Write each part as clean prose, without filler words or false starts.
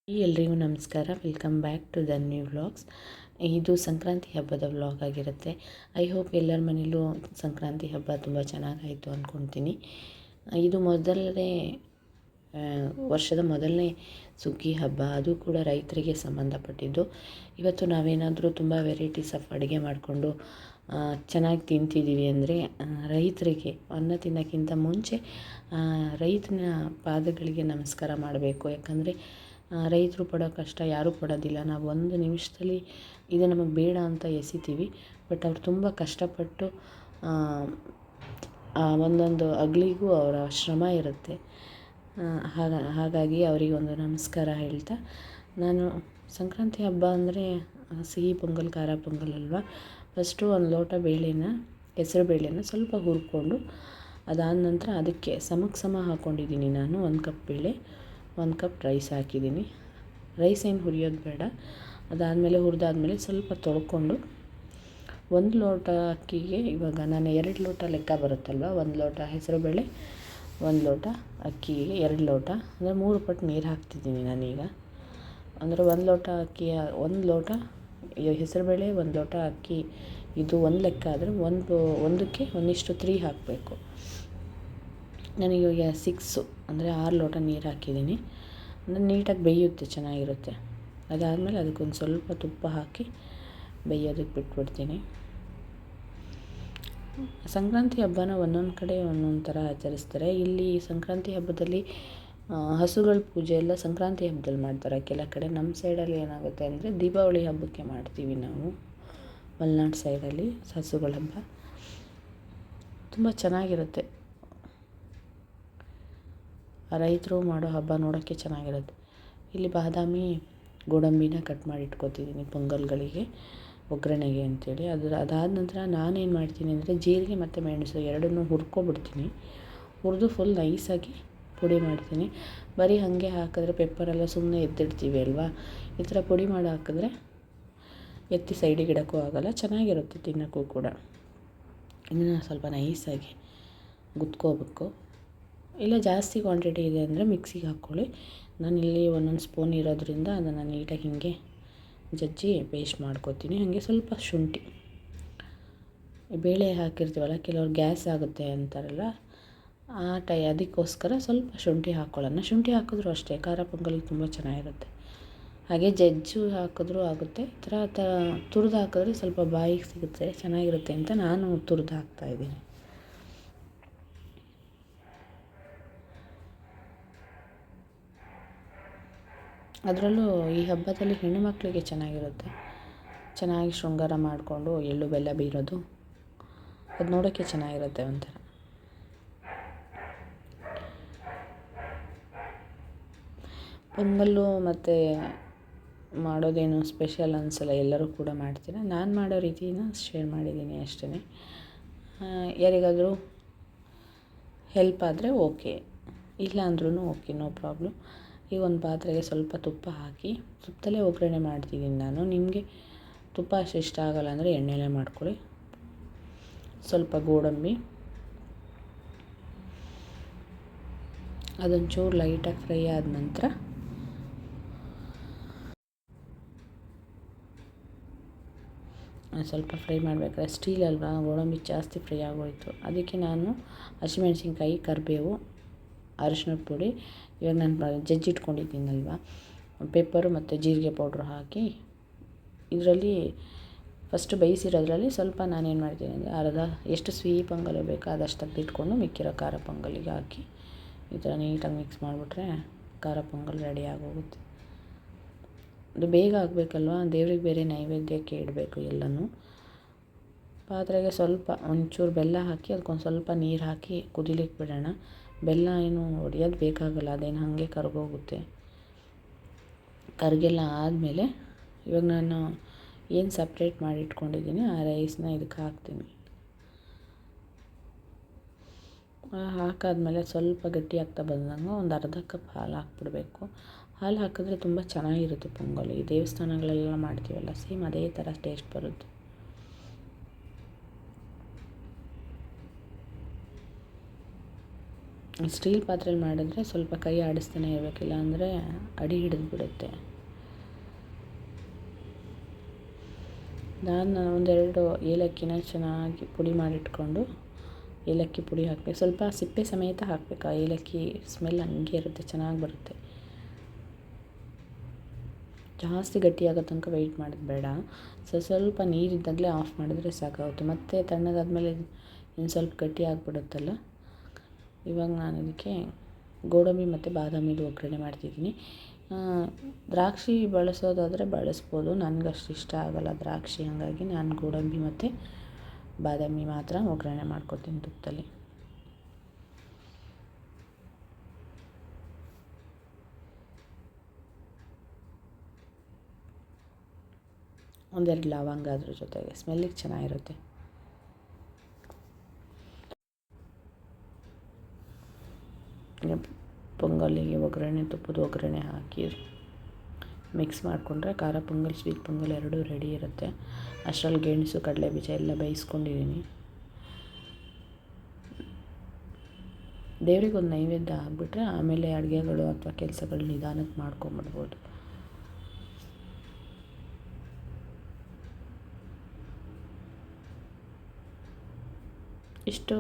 ಎಲ್ರಿಗೂ ನಮಸ್ಕಾರ. Welcome back to the new vlogs. ಇದು ಸಂಕ್ರಾಂತಿ ಹಬ್ಬದ ವ್ಲಾಗ್ ಆಗಿರುತ್ತೆ. ಐ ಹೋಪ್ ಎಲ್ಲರ ಮನೇಲೂ ಸಂಕ್ರಾಂತಿ ಹಬ್ಬ ತುಂಬ ಚೆನ್ನಾಗಾಯಿತು ಅಂದ್ಕೊಳ್ತೀನಿ. ಇದು ವರ್ಷದ ಮೊದಲನೇ ಸುಗ್ಗಿ ಹಬ್ಬ, ಅದು ಕೂಡ ರೈತರಿಗೆ ಸಂಬಂಧಪಟ್ಟಿದ್ದು. ಇವತ್ತು ನಾವೇನಾದರೂ ತುಂಬ ವೆರೈಟೀಸ್ ಆಫ್ ಅಡುಗೆ ಮಾಡಿಕೊಂಡು ಚೆನ್ನಾಗಿ ತಿಂತಿದ್ದೀವಿ ಅಂದರೆ ರೈತರಿಗೆ ಅನ್ನ ತಿನ್ನೋಕ್ಕಿಂತ ಮುಂಚೆ ರೈತನ ಪಾದಗಳಿಗೆ ನಮಸ್ಕಾರ ಮಾಡಬೇಕು. ಯಾಕಂದರೆ ರೈತರು ಪಡೋ ಕಷ್ಟ ಯಾರೂ ಪಡೋದಿಲ್ಲ. ನಾವು ಒಂದು ನಿಮಿಷದಲ್ಲಿ ಇದು ನಮಗೆ ಬೇಡ ಅಂತ ಎಸಿತೀವಿ, ಬಟ್ ಅವ್ರು ತುಂಬ ಕಷ್ಟಪಟ್ಟು ಒಂದೊಂದು ಅಗಳಿಗೂ ಅವರ ಶ್ರಮ ಇರುತ್ತೆ. ಹಾಗಾಗಿ ಅವರಿಗೊಂದು ನಮಸ್ಕಾರ ಹೇಳ್ತಾ, ನಾನು ಸಂಕ್ರಾಂತಿ ಹಬ್ಬ ಅಂದರೆ ಸಿಹಿ ಪೊಂಗಲ್, ಖಾರ ಪೊಂಗಲ್ ಅಲ್ವಾ. ಫಸ್ಟು ಒಂದು ಲೋಟ ಹೆಸರು ಬೇಳೆನ ಸ್ವಲ್ಪ ಹುರ್ಕೊಂಡು, ಅದಾದ ನಂತರ ಅದಕ್ಕೆ ಸಮ ಹಾಕ್ಕೊಂಡಿದ್ದೀನಿ. ನಾನು 1 ಕಪ್ ಬೇಳೆ, 1 ಕಪ್ ರೈಸ್ ಹಾಕಿದ್ದೀನಿ. ರೈಸ್ ಏನು ಹುರಿಯೋದು ಬೇಡ. ಅದಾದಮೇಲೆ ಹುರಿದಾದ್ಮೇಲೆ ಸ್ವಲ್ಪ ತೊಳ್ಕೊಂಡು, 1 ಲೋಟ ಅಕ್ಕಿಗೆ ಇವಾಗ ನಾನು 2 ಲೋಟ ಲೆಕ್ಕ ಬರುತ್ತಲ್ವ. 1 ಲೋಟ ಹೆಸರುಬೇಳೆ, 1 ಲೋಟ ಅಕ್ಕಿಗೆ 2 ಲೋಟ ಅಂದರೆ 3 ಪಟ್ಟು ನೀರು ಹಾಕ್ತಿದ್ದೀನಿ ನಾನೀಗ. ಅಂದರೆ 1 ಲೋಟ ಅಕ್ಕಿ, 1 ಲೋಟ ಹೆಸರುಬೇಳೆ, 1 ಲೋಟ ಅಕ್ಕಿ, ಇದು 1 ಲೆಕ್ಕ ಆದರೆ ಒಂದಕ್ಕೆ 1:3 ಹಾಕಬೇಕು. ನನಗೆ 6 ಅಂದರೆ 6 ಲೋಟ ನೀರು ಹಾಕಿದ್ದೀನಿ. ಅಂದರೆ ನೀಟಾಗಿ ಬೇಯುತ್ತೆ, ಚೆನ್ನಾಗಿರುತ್ತೆ. ಅದಾದಮೇಲೆ ಅದಕ್ಕೊಂದು ಸ್ವಲ್ಪ ತುಪ್ಪ ಹಾಕಿ ಬೇಯೋದಕ್ಕೆ ಬಿಟ್ಬಿಡ್ತೀನಿ. ಸಂಕ್ರಾಂತಿ ಹಬ್ಬನ ಒಂದೊಂದು ಕಡೆ ಒಂದೊಂದು ಥರ ಆಚರಿಸ್ತಾರೆ. ಇಲ್ಲಿ ಸಂಕ್ರಾಂತಿ ಹಬ್ಬದಲ್ಲಿ ಹಸುಗಳ ಪೂಜೆ ಎಲ್ಲ ಸಂಕ್ರಾಂತಿ ಹಬ್ಬದಲ್ಲಿ ಮಾಡ್ತಾರೆ. ಕೆಲ ಕಡೆ ನಮ್ಮ ಸೈಡಲ್ಲಿ ಏನಾಗುತ್ತೆ ಅಂದರೆ ದೀಪಾವಳಿ ಹಬ್ಬಕ್ಕೆ ಮಾಡ್ತೀವಿ ನಾವು, ಮಲೆನಾಡು ಸೈಡಲ್ಲಿ ಹಸುಗಳ ಹಬ್ಬ ತುಂಬ ಚೆನ್ನಾಗಿರುತ್ತೆ. ರೈತರು ಮಾಡೋ ಹಬ್ಬ ನೋಡೋಕ್ಕೆ ಚೆನ್ನಾಗಿರುತ್ತೆ. ಇಲ್ಲಿ ಬಾದಾಮಿ, ಗೋಡಂಬಿನ ಕಟ್ ಮಾಡಿ ಇಟ್ಕೊತಿದ್ದೀನಿ ಪೊಂಗಲ್ಗಳಿಗೆ, ಒಗ್ಗರಣೆಗೆ ಅಂಥೇಳಿ. ಅದಾದ ನಂತರ ನಾನೇನು ಮಾಡ್ತೀನಿ ಅಂದರೆ ಜೀರಿಗೆ ಮತ್ತು ಮೆಣಸು ಎರಡನ್ನೂ ಹುರ್ಕೊಬಿಡ್ತೀನಿ. ಹುರಿದು ಫುಲ್ ನೈಸಾಗಿ ಪುಡಿ ಮಾಡ್ತೀನಿ. ಬರೀ ಹಾಗೆ ಹಾಕಿದ್ರೆ ಪೆಪ್ಪರೆಲ್ಲ ಸುಮ್ಮನೆ ಎತ್ತಿಡ್ತೀವಿ ಅಲ್ವಾ. ಈ ಥರ ಪುಡಿ ಮಾಡಿ ಹಾಕಿದ್ರೆ ಎತ್ತಿ ಸೈಡಿಗೆ ಇಡೋಕ್ಕೂ ಆಗೋಲ್ಲ, ಚೆನ್ನಾಗಿರುತ್ತೆ ತಿನ್ನೋಕ್ಕೂ ಕೂಡ. ಇದನ್ನು ಸ್ವಲ್ಪ ನೈಸಾಗಿ ಗುದ್ಕೋಬೇಕು. ಇಲ್ಲ ಜಾಸ್ತಿ ಕ್ವಾಂಟಿಟಿ ಇದೆ ಅಂದರೆ ಮಿಕ್ಸಿಗೆ ಹಾಕ್ಕೊಳ್ಳಿ. ನಾನಿಲ್ಲಿ ಒಂದೊಂದು ಸ್ಪೂನ್ ಇರೋದ್ರಿಂದ ಅದನ್ನು ನೀಟಾಗಿ ಹೀಗೆ ಜಜ್ಜಿ ಪೇಸ್ಟ್ ಮಾಡ್ಕೊತೀನಿ. ಹಾಗೆ ಸ್ವಲ್ಪ ಶುಂಠಿ, ಬೇಳೆ ಹಾಕಿರ್ತೀವಲ್ಲ, ಕೆಲವ್ರು ಗ್ಯಾಸ್ ಆಗುತ್ತೆ ಅಂತಾರಲ್ಲ, ಅದಕ್ಕೋಸ್ಕರ ಸ್ವಲ್ಪ ಶುಂಠಿ ಹಾಕ್ಕೊಳ್ಳೋಣ. ಶುಂಠಿ ಹಾಕಿದ್ರೂ ಅಷ್ಟೇ ಖಾರ ಪೊಂಗಲಿಗೆ ತುಂಬ ಚೆನ್ನಾಗಿರುತ್ತೆ. ಹಾಗೆ ಜಜ್ಜು ಹಾಕಿದ್ರೂ ಆಗುತ್ತೆ. ಈ ಥರ ತುರಿದು ಹಾಕಿದ್ರೆ ಸ್ವಲ್ಪ ಬಾಯಿಗೆ ಸಿಗುತ್ತೆ, ಚೆನ್ನಾಗಿರುತ್ತೆ ಅಂತ ನಾನು ತುರಿದು ಹಾಕ್ತಾಯಿದ್ದೀನಿ. ಅದರಲ್ಲೂ ಈ ಹಬ್ಬದಲ್ಲಿ ಹೆಣ್ಣು ಮಕ್ಕಳಿಗೆ ಚೆನ್ನಾಗಿರುತ್ತೆ. ಚೆನ್ನಾಗಿ ಶೃಂಗಾರ ಮಾಡಿಕೊಂಡು ಎಳ್ಳು ಬೆಲ್ಲ ಬೀರೋದು, ಅದು ನೋಡೋಕ್ಕೆ ಚೆನ್ನಾಗಿರುತ್ತೆ ಒಂಥರ. ಪೊಂಗಲ್ಲು ಮತ್ತು ಮಾಡೋದೇನು ಸ್ಪೆಷಲ್ ಅನಿಸಲ್ಲ, ಎಲ್ಲರೂ ಕೂಡ ಮಾಡ್ತೀರ. ನಾನು ಮಾಡೋ ರೀತಿನ ಶೇರ್ ಮಾಡಿದ್ದೀನಿ ಅಷ್ಟೇ. ಯಾರಿಗಾದರೂ ಹೆಲ್ಪ್ ಆದರೆ ಓಕೆ, ಇಲ್ಲ ಅಂದ್ರೂ ಓಕೆ, ನೋ ಪ್ರಾಬ್ಲಮ್. ಈಗ ಒಂದು ಪಾತ್ರೆಗೆ ಸ್ವಲ್ಪ ತುಪ್ಪ ಹಾಕಿ, ತುಪ್ಪದಲ್ಲೇ ಒಗ್ಗರಣೆ ಮಾಡ್ತಿದ್ದೀನಿ ನಾನು. ನಿಮಗೆ ತುಪ್ಪ ಅಷ್ಟು ಇಷ್ಟ ಆಗೋಲ್ಲ ಅಂದರೆ ಎಣ್ಣೆಲೇ ಮಾಡ್ಕೊಳ್ಳಿ. ಸ್ವಲ್ಪ ಗೋಡಂಬಿ, ಅದೊಂಚೂರು ಲೈಟಾಗಿ ಫ್ರೈ ಆದ ನಂತರ ಸ್ವಲ್ಪ ಫ್ರೈ ಮಾಡಬೇಕಾದ್ರೆ ಸ್ಟೀಲ್ ಅಲ್ವಾ, ಗೋಡಂಬಿ ಜಾಸ್ತಿ ಫ್ರೈ ಆಗೋಯಿತು. ಅದಕ್ಕೆ ನಾನು ಹಸಿಮೆಣ್ಸಿನ್ಕಾಯಿ, ಕರಿಬೇವು, ಅರಿಶಿನದ ಪುಡಿ, ಇವಾಗ ನಾನು ಜಜ್ಜಿಟ್ಕೊಂಡಿದ್ದೀನಲ್ವ, ಪೆಪ್ಪರು ಮತ್ತು ಜೀರಿಗೆ ಪೌಡ್ರ್ ಹಾಕಿ, ಇದರಲ್ಲಿ ಫಸ್ಟು ಬೇಯಿಸಿರೋದ್ರಲ್ಲಿ ಸ್ವಲ್ಪ ನಾನೇನು ಮಾಡ್ತೀನಿ ಅಂದರೆ ಎಷ್ಟು ಸಿಹಿ ಪೊಂಗಲ್ ಬೇಕೋ ಅದಷ್ಟು ತೆಗೆದಿಟ್ಕೊಂಡು ಮಿಕ್ಕಿರೋ ಖಾರ ಪೊಂಗಲಿಗೆ ಹಾಕಿ ಈ ಥರ ನೀಟಾಗಿ ಮಿಕ್ಸ್ ಮಾಡಿಬಿಟ್ರೆ ಖಾರ ಪೊಂಗಲ್ ರೆಡಿ ಆಗೋಗುತ್ತೆ. ಅದು ಬೇಗ ಆಗಬೇಕಲ್ವ, ದೇವ್ರಿಗೆ ಬೇರೆ ನೈವೇದ್ಯಕ್ಕೆ ಇಡಬೇಕು ಎಲ್ಲನೂ. ಪಾತ್ರೆಗೆ ಸ್ವಲ್ಪ ಒಂಚೂರು ಬೆಲ್ಲ ಹಾಕಿ, ಅದಕ್ಕೊಂದು ಸ್ವಲ್ಪ ನೀರು ಹಾಕಿ ಕುದಿಲಿಕ್ಕೆ ಬಿಡೋಣ. ಬೆಲ್ಲ ಏನು ಒಡೆಯೋದು ಬೇಕಾಗಲ್ಲ, ಅದೇನು ಹಾಗೆ ಕರಗೋಗುತ್ತೆ. ಕರಗೆಲ್ಲ ಆದಮೇಲೆ ಇವಾಗ ನಾನು ಏನು ಸಪ್ರೇಟ್ ಮಾಡಿ ಇಟ್ಕೊಂಡಿದ್ದೀನಿ ಆ ರೈಸ್ನ ಇದಕ್ಕೆ ಹಾಕ್ತೀನಿ. ಹಾಕಾದ್ಮೇಲೆ ಸ್ವಲ್ಪ ಗಟ್ಟಿ ಆಗ್ತಾ ಬಂದಂಗೆ ಒಂದು ಅರ್ಧ ಕಪ್ ಹಾಲು ಹಾಕ್ಬಿಡ್ಬೇಕು. ಹಾಲು ಹಾಕಿದ್ರೆ ತುಂಬ ಚೆನ್ನಾಗಿರುತ್ತೆ ಪೊಂಗಲ್. ಈ ದೇವಸ್ಥಾನಗಳೆಲ್ಲ ಮಾಡ್ತೀವಲ್ಲ, ಸೇಮ್ ಅದೇ ಥರ ಟೇಸ್ಟ್ ಬರುತ್ತೆ. ಸ್ಟೀಲ್ ಪಾತ್ರೆಲಿ ಮಾಡಿದ್ರೆ ಸ್ವಲ್ಪ ಕೈ ಆಡಿಸ್ತಾನೆ ಇರಬೇಕಿಲ್ಲ ಅಂದರೆ ಅಡಿ ಹಿಡಿದು ಬಿಡುತ್ತೆ. ನಾನು ಒಂದೆರಡು ಏಲಕ್ಕಿನ ಚೆನ್ನಾಗಿ ಪುಡಿ ಮಾಡಿಟ್ಕೊಂಡು ಏಲಕ್ಕಿ ಪುಡಿ ಹಾಕಬೇಕು. ಸ್ವಲ್ಪ ಸಿಪ್ಪೆ ಸಮೇತ ಹಾಕಬೇಕು. ಆ ಏಲಕ್ಕಿ ಸ್ಮೆಲ್ ಹಂಗೆ ಇರುತ್ತೆ, ಚೆನ್ನಾಗಿ ಬರುತ್ತೆ. ಜಾಸ್ತಿ ಗಟ್ಟಿಯಾಗೋ ತನಕ ವೆಯ್ಟ್ ಮಾಡೋದು ಬೇಡ. ಸ್ವಲ್ಪ ನೀರಿದ್ದಾಗಲೇ ಆಫ್ ಮಾಡಿದ್ರೆ ಸಾಕಾಗುತ್ತೆ. ಮತ್ತು ತಣ್ಣಗಾದ್ಮೇಲೆ ಇನ್ನು ಸ್ವಲ್ಪ ಗಟ್ಟಿ ಆಗಿಬಿಡುತ್ತಲ್ಲ. ಇವಾಗ ನಾನು ಇದಕ್ಕೆ ಗೋಡಂಬಿ ಮತ್ತು ಬಾದಾಮಿದು ಒಗ್ಗರಣೆ ಮಾಡ್ತಿದ್ದೀನಿ. ದ್ರಾಕ್ಷಿ ಬಳಸೋದಾದರೆ ಬಳಸ್ಬೋದು. ನನಗಷ್ಟು ಇಷ್ಟ ಆಗೋಲ್ಲ ದ್ರಾಕ್ಷಿ, ಹಾಗಾಗಿ ನಾನು ಗೋಡಂಬಿ ಮತ್ತು ಬಾದಾಮಿ ಮಾತ್ರ ಒಗ್ಗರಣೆ ಮಾಡ್ಕೊತೀನಿ ತುಪ್ಪದಲ್ಲಿ. ಒಂದೆರಡು ಲವಂಗ ಅದ್ರ ಜೊತೆಗೆ ಸ್ಮೆಲ್ಲಿಗೆ ಚೆನ್ನಾಗಿರುತ್ತೆ. ಪೊಂಗಲಿಗೆ ಒಗ್ಗರಣೆ, ತುಪ್ಪದ ಒಗ್ಗರಣೆ ಹಾಕಿ ಮಿಕ್ಸ್ ಮಾಡಿಕೊಂಡ್ರೆ ಖಾರ ಪೊಂಗಲ್, ಸ್ವೀಟ್ ಪೊಂಗಲ್ ಎರಡೂ ರೆಡಿ ಇರುತ್ತೆ. ಅಷ್ಟರಲ್ಲಿ ಗೆಣಸು, ಕಡಲೆ ಬೀಜ ಎಲ್ಲ ಬೇಯಿಸ್ಕೊಂಡಿದ್ದೀನಿ. ದೇವ್ರಿಗೆ ಒಂದು ನೈವೇದ್ಯ ಆಗಿಬಿಟ್ರೆ ಆಮೇಲೆ ಅಡುಗೆಗಳು ಅಥವಾ ಕೆಲಸಗಳು ನಿಧಾನಕ್ಕೆ ಮಾಡ್ಕೊಂಬಿಡ್ಬೋದು. ಇಷ್ಟು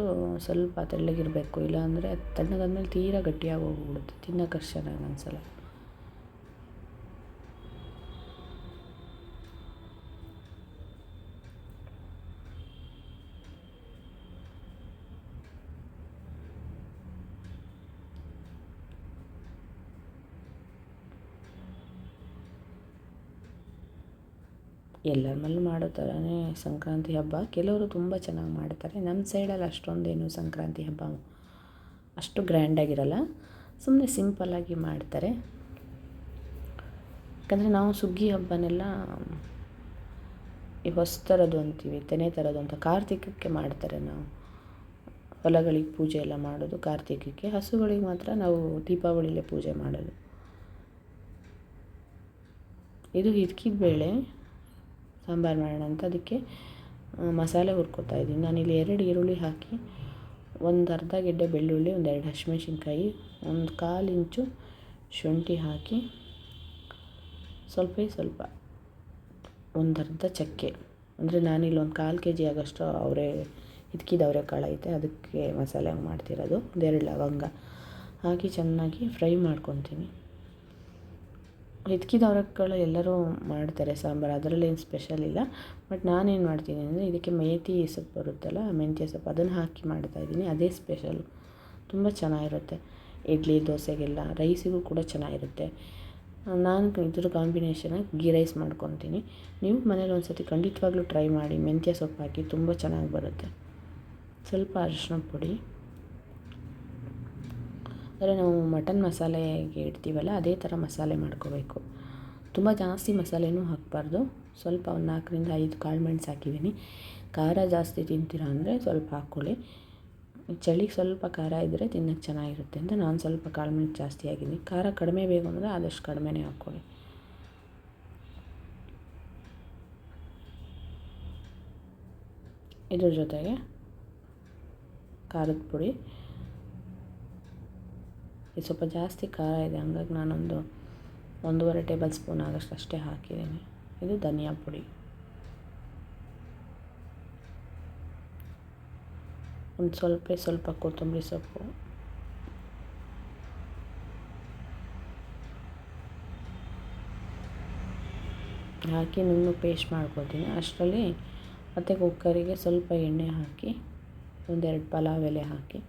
ಸ್ವಲ್ಪ ತೆಳ್ಳಗಿರಬೇಕು, ಇಲ್ಲಾಂದರೆ ತಣ್ಣಗಾದ್ಮೇಲೆ ತೀರಾ ಗಟ್ಟಿಯಾಗಿ ಹೋಗ್ಬಿಡುತ್ತೆ, ತಿನ್ನೋಕೆ ಅಷ್ಟು ಚೆನ್ನಾಗಿ ಅನಿಸಲ್ಲ. ಎಲ್ಲರ ಮೇಲೂ ಮಾಡೋ ಥರನೇ ಸಂಕ್ರಾಂತಿ ಹಬ್ಬ. ಕೆಲವರು ತುಂಬ ಚೆನ್ನಾಗಿ ಮಾಡ್ತಾರೆ. ನಮ್ಮ ಸೈಡಲ್ಲಿ ಅಷ್ಟೊಂದೇನು ಸಂಕ್ರಾಂತಿ ಹಬ್ಬ ಅಷ್ಟು ಗ್ರ್ಯಾಂಡಾಗಿರಲ್ಲ, ಸುಮ್ಮನೆ ಸಿಂಪಲ್ಲಾಗಿ ಮಾಡ್ತಾರೆ. ಯಾಕಂದರೆ ನಾವು ಸುಗ್ಗಿ ಹಬ್ಬನೆಲ್ಲ ಈ ಹೊಸ ಥರದ್ದು ಅಂತೀವಿ, ತೆನೆ ಥರದ್ದು ಅಂತ ಕಾರ್ತಿಕಕ್ಕೆ ಮಾಡ್ತಾರೆ. ನಾವು ಹೊಲಗಳಿಗೆ ಪೂಜೆ ಎಲ್ಲ ಮಾಡೋದು ಕಾರ್ತಿಕಕ್ಕೆ. ಹಸುಗಳಿಗೆ ಮಾತ್ರ ನಾವು ದೀಪಾವಳಿಲೇ ಪೂಜೆ ಮಾಡೋದು. ಇದು ಹಿದ್ಕಿದ ಬೇಳೆ ಸಾಂಬಾರು ಮಾಡೋಣ ಅಂತ ಅದಕ್ಕೆ ಮಸಾಲೆ ಹುರ್ಕೊತಾ ಇದ್ದೀನಿ. ನಾನಿಲ್ಲಿ 2 ಈರುಳ್ಳಿ ಹಾಕಿ, ಒಂದು ಅರ್ಧ ಗೆಡ್ಡೆ ಬೆಳ್ಳುಳ್ಳಿ, 2 ಹಸಿಮೆಣ್ಸಿನ್ಕಾಯಿ, 1/4 ಇಂಚು ಶುಂಠಿ ಹಾಕಿ, ಸ್ವಲ್ಪ ಒಂದು ಅರ್ಧ ಚಕ್ಕೆ, ಅಂದರೆ ನಾನಿಲ್ಲಿ 1/4 kg ಆಗೋಷ್ಟು ಹಿದ್ಕಿದ ಅವರೆಕಾಳು ಐತೆ, ಅದಕ್ಕೆ ಮಸಾಲೆ ಮಾಡ್ತಿರೋದು. 2 ಲವಂಗ ಹಾಕಿ ಚೆನ್ನಾಗಿ ಫ್ರೈ ಮಾಡ್ಕೊತೀನಿ. ಹಿದ್ಕಿದ ಅವರೆಕಾಳು ಎಲ್ಲರೂ ಮಾಡ್ತಾರೆ ಸಾಂಬಾರು, ಅದರಲ್ಲೇನು ಸ್ಪೆಷಲ್ ಇಲ್ಲ. ಬಟ್ ನಾನೇನು ಮಾಡ್ತೀನಿ ಅಂದರೆ ಇದಕ್ಕೆ ಮೇಥಿ ಸೊಪ್ಪು ಬರುತ್ತಲ್ಲ, ಮೆಂತ್ಯ ಸೊಪ್ಪು, ಅದನ್ನು ಹಾಕಿ ಮಾಡ್ತಾಯಿದ್ದೀನಿ. ಅದೇ ಸ್ಪೆಷಲು, ತುಂಬ ಚೆನ್ನಾಗಿರುತ್ತೆ. ಇಡ್ಲಿ ದೋಸೆಗೆಲ್ಲ, ರೈಸಿಗೂ ಕೂಡ ಚೆನ್ನಾಗಿರುತ್ತೆ. ನಾನು ಇದ್ರ ಕಾಂಬಿನೇಷನಾಗಿ ಗೀ ರೈಸ್ ಮಾಡ್ಕೊತೀನಿ. ನೀವು ಮನೇಲಿ ಒಂದು ಸತಿ ಖಂಡಿತವಾಗ್ಲೂ ಟ್ರೈ ಮಾಡಿ. ಮೆಂತ್ಯ ಸೊಪ್ಪು ಹಾಕಿ ತುಂಬ ಚೆನ್ನಾಗಿ ಬರುತ್ತೆ. ಸ್ವಲ್ಪ ಅರಿಶಿನ ಪುಡಿ, ಅಂದರೆ ನಾವು ಮಟನ್ ಮಸಾಲೆಗೆ ಇಡ್ತೀವಲ್ಲ ಅದೇ ಥರ ಮಸಾಲೆ ಮಾಡ್ಕೋಬೇಕು. ತುಂಬ ಜಾಸ್ತಿ ಮಸಾಲೆನೂ ಹಾಕಬಾರ್ದು. ಸ್ವಲ್ಪ ಒಂದು 4ರಿಂದ 5 ಕಾಳು ಮೆಣಸು ಹಾಕಿದ್ದೀನಿ. ಖಾರ ಜಾಸ್ತಿ ತಿಂತೀರಾ ಅಂದರೆ ಸ್ವಲ್ಪ ಹಾಕ್ಕೊಳ್ಳಿ. ಚಳಿಗೆ ಸ್ವಲ್ಪ ಖಾರ ಇದ್ದರೆ ತಿನ್ನೋಕ್ಕೆ ಚೆನ್ನಾಗಿರುತ್ತೆ ಅಂತ ನಾನು ಸ್ವಲ್ಪ ಕಾಳು ಮೆಣಸು ಜಾಸ್ತಿ ಹಾಕಿದ್ದೀನಿ. ಖಾರ ಕಡಿಮೆ ಬೇಕು ಅಂದರೆ ಆದಷ್ಟು ಕಡಿಮೆನೇ ಹಾಕ್ಕೊಳ್ಳಿ. ಇದ್ರ ಜೊತೆಗೆ ಖಾರದ ಪುಡಿ, ಇದು ಸ್ವಲ್ಪ ಜಾಸ್ತಿ ಖಾರ ಇದೆ, ಹಂಗಾಗಿ ನಾನೊಂದು 1.5 ಟೇಬಲ್ ಸ್ಪೂನ್ ಆಗೋಷ್ಟು ಅಷ್ಟೇ ಹಾಕಿದ್ದೀನಿ. ಇದು ಧನಿಯಾ ಪುಡಿ, ಒಂದು ಸ್ವಲ್ಪ ಕೊತ್ತಂಬರಿ ಸೊಪ್ಪು, ಹಾಕಿ ನುಣ್ಣಗೆ ಪೇಸ್ಟ್ ಮಾಡ್ಕೊತೀನಿ. ಅಷ್ಟರಲ್ಲಿ ಮತ್ತು ಕುಕ್ಕರಿಗೆ ಸ್ವಲ್ಪ ಎಣ್ಣೆ ಹಾಕಿ 1-2 ಪಲಾವ್ ಎಲೆ ಹಾಕಿ,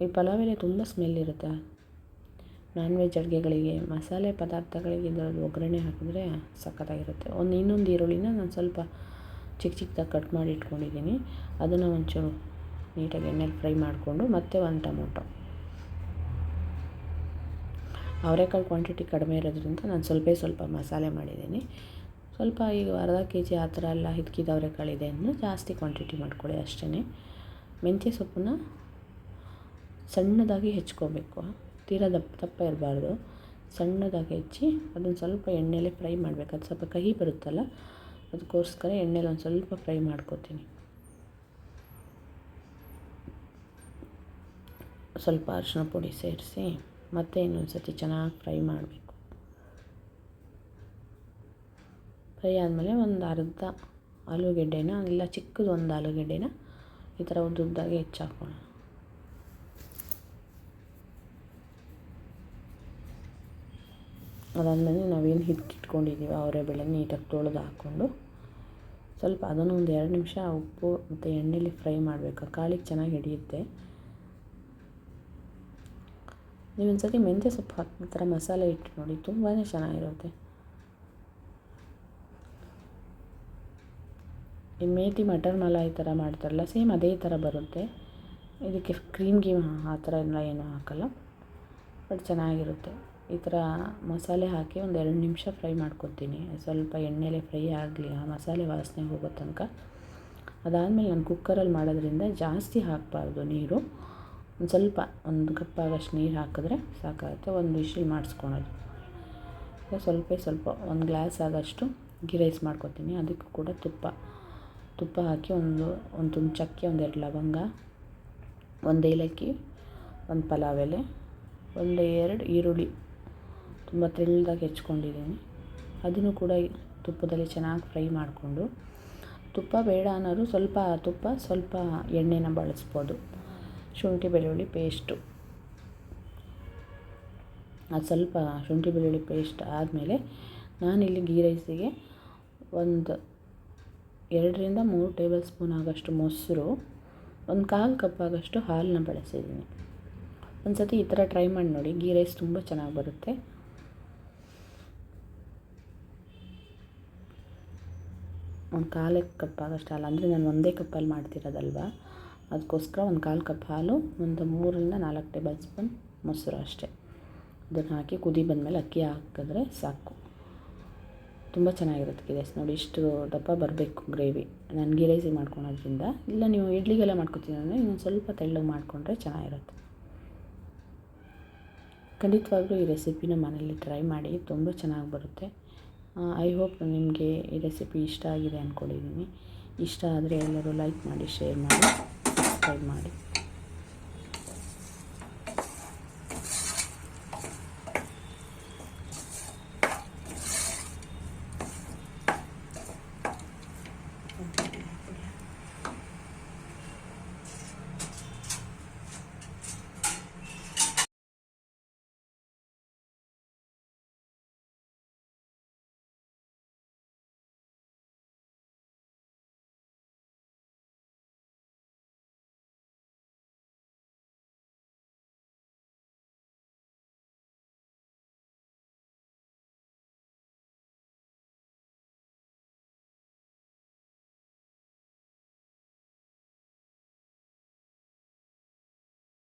ಈ ಪಲಾವ್ ಎಲೆ ತುಂಬ ಸ್ಮೆಲ್ ಇರುತ್ತೆ. ನಾನ್ ವೆಜ್ ಅಡುಗೆಗಳಿಗೆ, ಮಸಾಲೆ ಪದಾರ್ಥಗಳಿಗೆ ಇದರಲ್ಲಿ ಒಗ್ಗರಣೆ ಹಾಕಿದ್ರೆ ಸಖತ್ತಾಗಿರುತ್ತೆ. ಇನ್ನೊಂದು ಈರುಳ್ಳಿನ ನಾನು ಸ್ವಲ್ಪ ಚಿಕ್ಕದಾಗಿ ಕಟ್ ಮಾಡಿ ಇಟ್ಕೊಂಡಿದ್ದೀನಿ. ಅದನ್ನು ಒಂಚೂರು ನೀಟಾಗಿ ಎಣ್ಣೆಲಿ ಫ್ರೈ ಮಾಡಿಕೊಂಡು, ಮತ್ತೆ 1 ಟೊಮೊಟೊ. ಅವರೆಕಾಳು ಕ್ವಾಂಟಿಟಿ ಕಡಿಮೆ ಇರೋದ್ರಿಂದ ನಾನು ಸ್ವಲ್ಪ ಮಸಾಲೆ ಮಾಡಿದ್ದೀನಿ. ಸ್ವಲ್ಪ ಈಗ ಅರ್ಧ kg ಆ ಥರ ಎಲ್ಲ ಹಿದ್ಕಿದ ಅವರೆಕಾಳಿದೆ ಅಂದರೆ ಜಾಸ್ತಿ ಕ್ವಾಂಟಿಟಿ ಮಾಡ್ಕೊಳ್ಳಿ ಅಷ್ಟೇ. ಮೆಂತ್ಯ ಸೊಪ್ಪನ್ನ ಸಣ್ಣದಾಗಿ ಹೆಚ್ಕೋಬೇಕು, ತೀರಾ ದಪ್ಪ ಇರಬಾರ್ದು, ಸಣ್ಣದಾಗಿ ಹೆಚ್ಚಿ ಅದನ್ನು ಸ್ವಲ್ಪ ಎಣ್ಣೆಲೆ ಫ್ರೈ ಮಾಡಬೇಕು. ಅದು ಸ್ವಲ್ಪ ಕಹಿ ಬರುತ್ತಲ್ಲ, ಅದಕ್ಕೋಸ್ಕರ ಎಣ್ಣೆಲಿ ಒಂದು ಸ್ವಲ್ಪ ಫ್ರೈ ಮಾಡ್ಕೊತೀನಿ. ಸ್ವಲ್ಪ ಅರಿಶಿನ ಪುಡಿ ಸೇರಿಸಿ ಮತ್ತೆ ಇನ್ನೊಂದು ಸತಿ ಚೆನ್ನಾಗಿ ಫ್ರೈ ಮಾಡಬೇಕು. ಫ್ರೈ ಆದಮೇಲೆ ಒಂದು ಅರ್ಧ ಆಲೂಗೆಡ್ಡೆನ, ಇಲ್ಲ ಚಿಕ್ಕದು ಒಂದು ಆಲೂಗೆಡ್ಡೆನ ಈ ಥರ ಉದ್ದುದ್ದಾಗಿ ಹೆಚ್ಚಾಕೋಣ. ಅದಾದಮೇಲೆ ನಾವೇನು ಹಿಟ್ಟಿಟ್ಕೊಂಡಿದ್ದೀವಿ ಅವರೇ ಬೇಳೆ ನೀಟಾಗಿ ತೊಳೆದು ಹಾಕ್ಕೊಂಡು ಸ್ವಲ್ಪ ಅದನ್ನು ಒಂದು 2 ನಿಮಿಷ ಉಪ್ಪು ಮತ್ತು ಎಣ್ಣೆಲಿ ಫ್ರೈ ಮಾಡಬೇಕು. ಕಾಳಿಗೆ ಚೆನ್ನಾಗಿ ಹಿಡಿಯುತ್ತೆ. ನೀವು ಒಂದು ಸತಿ ಮೆಂತ್ಯ ಸೊಪ್ಪು ಹಾಕಿ ಈ ಥರ ಮಸಾಲೆ ಇಟ್ಟು ನೋಡಿ, ತುಂಬಾ ಚೆನ್ನಾಗಿರುತ್ತೆ. ಈ ಮೇಥಿ ಮಟರ್ ಮಲಾಯಿ ಥರ ಮಾಡ್ತಾರಲ್ಲ, ಸೇಮ್ ಅದೇ ಥರ ಬರುತ್ತೆ. ಇದಕ್ಕೆ ಕ್ರೀಮ್ ಆ ಥರ ಎಲ್ಲ ಏನೂ ಹಾಕಲ್ಲ, ಬಟ್ ಚೆನ್ನಾಗಿರುತ್ತೆ. ಈ ಥರ ಮಸಾಲೆ ಹಾಕಿ ಒಂದು 2 ನಿಮಿಷ ಫ್ರೈ ಮಾಡ್ಕೊತೀನಿ. ಸ್ವಲ್ಪ ಎಣ್ಣೆಲೆ ಫ್ರೈ ಆಗಲಿ, ಆ ಮಸಾಲೆ ವಾಸನೆ ಹೋಗೋ ತನಕ. ಅದಾದಮೇಲೆ ನಾನು ಕುಕ್ಕರಲ್ಲಿ ಮಾಡೋದ್ರಿಂದ ಜಾಸ್ತಿ ಹಾಕಬಾರ್ದು ನೀರು. ಒಂದು ಸ್ವಲ್ಪ 1 ಕಪ್ ಆಗೋಷ್ಟು ನೀರು ಹಾಕಿದ್ರೆ ಸಾಕಾಗುತ್ತೆ. ಒಂದು ವಿಶಿಲ್ ಮಾಡಿಸ್ಕೊಳೋದು. ಸ್ವಲ್ಪ 1 ಗ್ಲಾಸ್ ಆಗೋಷ್ಟು ಗೀ ರೈಸ್ ಮಾಡ್ಕೊತೀನಿ. ಅದಕ್ಕೂ ಕೂಡ ತುಪ್ಪ ಹಾಕಿ ಒಂದು ತುಂಡು ಚಕ್ಕೆ, 1-2 ಲವಂಗ, 1 ಏಲಕ್ಕಿ, 1 ಪಲಾವ್ ಎಲೆ, 1-2 ಈರುಳ್ಳಿ ತುಂಬ ತೆಳ್ಳದಾಗಿ ಹೆಚ್ಕೊಂಡಿದ್ದೀನಿ. ಅದನ್ನು ಕೂಡ ತುಪ್ಪದಲ್ಲಿ ಚೆನ್ನಾಗಿ ಫ್ರೈ ಮಾಡಿಕೊಂಡು, ತುಪ್ಪ ಬೇಡ ಅನ್ನೋರು ಸ್ವಲ್ಪ ತುಪ್ಪ ಸ್ವಲ್ಪ ಎಣ್ಣೆನ ಬಳಸ್ಬೋದು. ಶುಂಠಿ ಬೆಳ್ಳುಳ್ಳಿ ಪೇಸ್ಟು, ಅದು ಸ್ವಲ್ಪ ಶುಂಠಿ ಬೆಳ್ಳುಳ್ಳಿ ಪೇಸ್ಟ್ ಆದಮೇಲೆ ನಾನಿಲ್ಲಿ ಗೀ ರೈಸಿಗೆ ಒಂದು 2-3 ಟೇಬಲ್ ಸ್ಪೂನ್ ಆಗೋಷ್ಟು ಮೊಸರು, 1/4 ಕಪ್ ಆಗೋಷ್ಟು ಹಾಲನ್ನ ಬಳಸಿದ್ದೀನಿ. ಒಂದು ಸತಿ ಈ ಥರ ಟ್ರೈ ಮಾಡಿ ನೋಡಿ, ಗೀ ರೈಸ್ ತುಂಬ ಚೆನ್ನಾಗಿ ಬರುತ್ತೆ. ಒಂದು 1/4 ಕಪ್ ಆಗೋಷ್ಟು ಹಾಲು, ಅಂದರೆ ನಾನು ಒಂದೇ ಕಪ್ಪಲ್ಲಿ ಮಾಡ್ತಿರೋದಲ್ವ, ಅದಕ್ಕೋಸ್ಕರ 1/4 ಕಪ್ ಹಾಲು, ಒಂದು 3-4 ಟೇಬಲ್ ಸ್ಪೂನ್ ಮೊಸರು ಅಷ್ಟೇ. ಅದನ್ನು ಹಾಕಿ ಕುದಿ ಬಂದಮೇಲೆ ಅಕ್ಕಿ ಹಾಕಿದ್ರೆ ಸಾಕು. ತುಂಬ ಚೆನ್ನಾಗಿರುತ್ತೆ ಗೀ ರೈಸ್. ನೋಡಿ, ಇಷ್ಟು ದಪ್ಪ ಬರಬೇಕು ಗ್ರೇವಿ. ನಾನು ಗೀ ರೈಸಿಗೆ ಮಾಡ್ಕೊಳೋದ್ರಿಂದ. ಇಲ್ಲ ನೀವು ಇಡ್ಲಿಗೆಲ್ಲ ಮಾಡ್ಕೊತೀನಿ ಅಂದರೆ ಇನ್ನೊಂದು ಸ್ವಲ್ಪ ತೆಳ್ಳಗೆ ಮಾಡಿಕೊಂಡ್ರೆ ಚೆನ್ನಾಗಿರುತ್ತೆ. ಖಂಡಿತವಾಗ್ಲೂ ಈ ರೆಸಿಪಿನ ಮನೇಲಿ ಟ್ರೈ ಮಾಡಿ, ತುಂಬ ಚೆನ್ನಾಗಿ ಬರುತ್ತೆ. ಐ ಹೋಪ್ ನಿಮಗೆ ಈ ರೆಸಿಪಿ ಇಷ್ಟ ಆಗಿದೆ ಅಂದ್ಕೊಂಡಿದ್ದೀನಿ. ಇಷ್ಟ ಆದರೆ ಎಲ್ಲರೂ ಲೈಕ್ ಮಾಡಿ, ಶೇರ್ ಮಾಡಿ, ಸಬ್ಸ್ಕ್ರೈಬ್ ಮಾಡಿ.